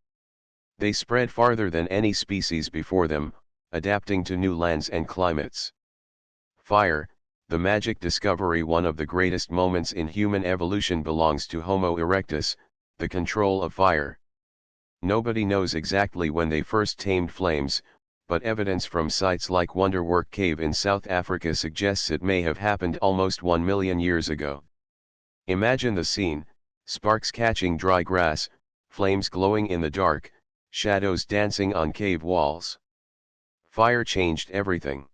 They spread farther than any species before them, adapting to new lands and climates. Fire, the magic discovery. One of the greatest moments in human evolution belongs to Homo erectus, the control of fire. Nobody knows exactly when they first tamed flames, but evidence from sites like Wonderwork Cave in South Africa suggests it may have happened almost 1 million years ago. Imagine the scene: sparks catching dry grass, flames glowing in the dark, shadows dancing on cave walls. Fire changed everything.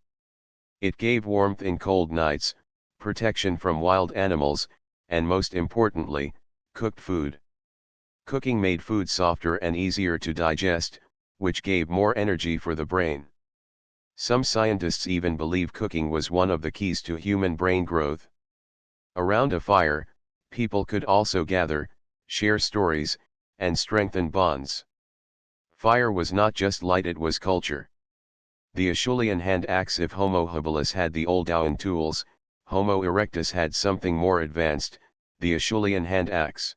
It gave warmth in cold nights, protection from wild animals, and most importantly, cooked food. Cooking made food softer and easier to digest, which gave more energy for the brain. Some scientists even believe cooking was one of the keys to human brain growth. Around a fire, people could also gather, share stories, and strengthen bonds. Fire was not just light, it was culture. The Acheulean hand axe. If Homo habilis had the Oldowan tools, Homo erectus had something more advanced, the Acheulean hand axe.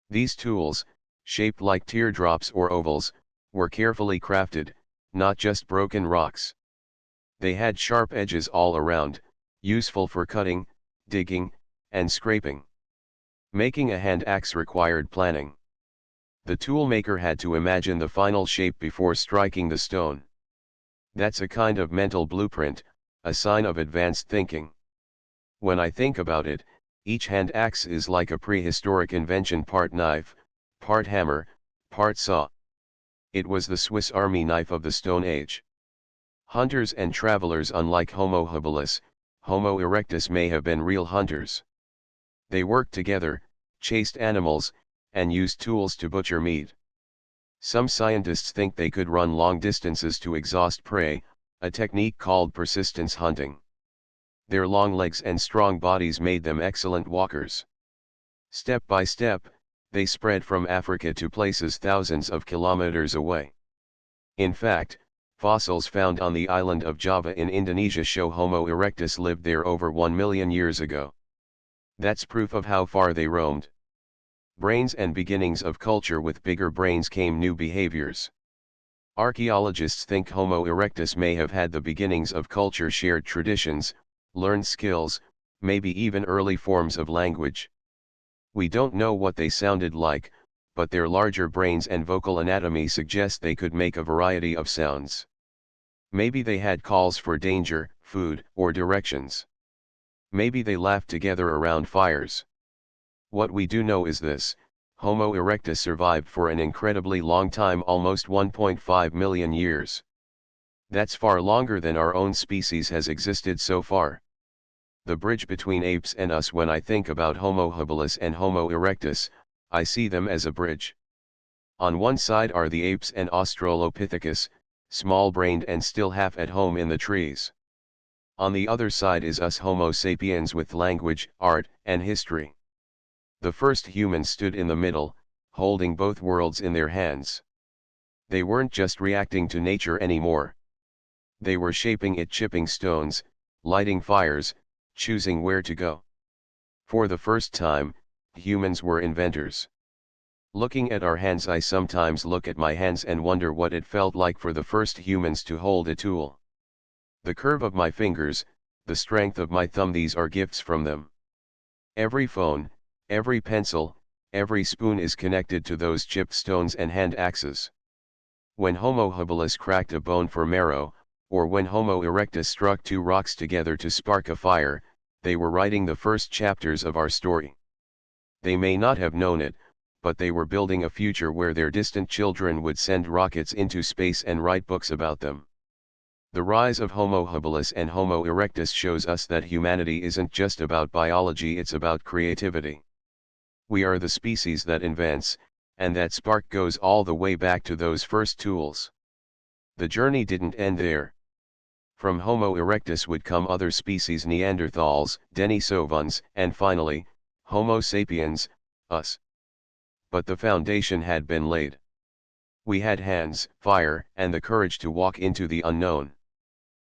These tools, shaped like teardrops or ovals, were carefully crafted, not just broken rocks. They had sharp edges all around, useful for cutting, digging, and scraping. Making a hand axe required planning. The toolmaker had to imagine the final shape before striking the stone. That's a kind of mental blueprint, a sign of advanced thinking. When I think about it, each hand axe is like a prehistoric invention: part knife, part hammer, part saw. It was the Swiss Army knife of the Stone Age. Hunters and travelers. Unlike Homo habilis, Homo erectus may have been real hunters. They worked together, chased animals, and used tools to butcher meat. Some scientists think they could run long distances to exhaust prey, a technique called persistence hunting. Their long legs and strong bodies made them excellent walkers. Step by step, they spread from Africa to places thousands of kilometers away. In fact, fossils found on the island of Java in Indonesia show Homo erectus lived there over 1 million years ago. That's proof of how far they roamed. Brains and beginnings of culture. With bigger brains came new behaviors. Archaeologists think Homo erectus may have had the beginnings of culture: shared traditions, learned skills, maybe even early forms of language. We don't know what they sounded like, but their larger brains and vocal anatomy suggest they could make a variety of sounds. Maybe they had calls for danger, food, or directions. Maybe they laughed together around fires. What we do know is this: Homo erectus survived for an incredibly long time, almost 1.5 million years. That's far longer than our own species has existed so far. The bridge between apes and us. When I think about Homo habilis and Homo erectus, I see them as a bridge. On one side are the apes and Australopithecus, small-brained and still half at home in the trees. On the other side is us Homo sapiens with language, art, and history. The first humans stood in the middle, holding both worlds in their hands. They weren't just reacting to nature anymore. They were shaping it, chipping stones, lighting fires, choosing where to go. For the first time, humans were inventors. Looking at our hands, I sometimes look at my hands and wonder what it felt like for the first humans to hold a tool. The curve of my fingers, the strength of my thumb, these are gifts from them. Every phone, every pencil, every spoon is connected to those chipped stones and hand axes. When Homo habilis cracked a bone for marrow, or when Homo erectus struck two rocks together to spark a fire, they were writing the first chapters of our story. They may not have known it, but they were building a future where their distant children would send rockets into space and write books about them. The rise of Homo habilis and Homo erectus shows us that humanity isn't just about biology, it's about creativity. We are the species that invents, and that spark goes all the way back to those first tools. The journey didn't end there. From Homo erectus would come other species: Neanderthals, Denisovans, and finally, Homo sapiens, us. But the foundation had been laid. We had hands, fire, and the courage to walk into the unknown.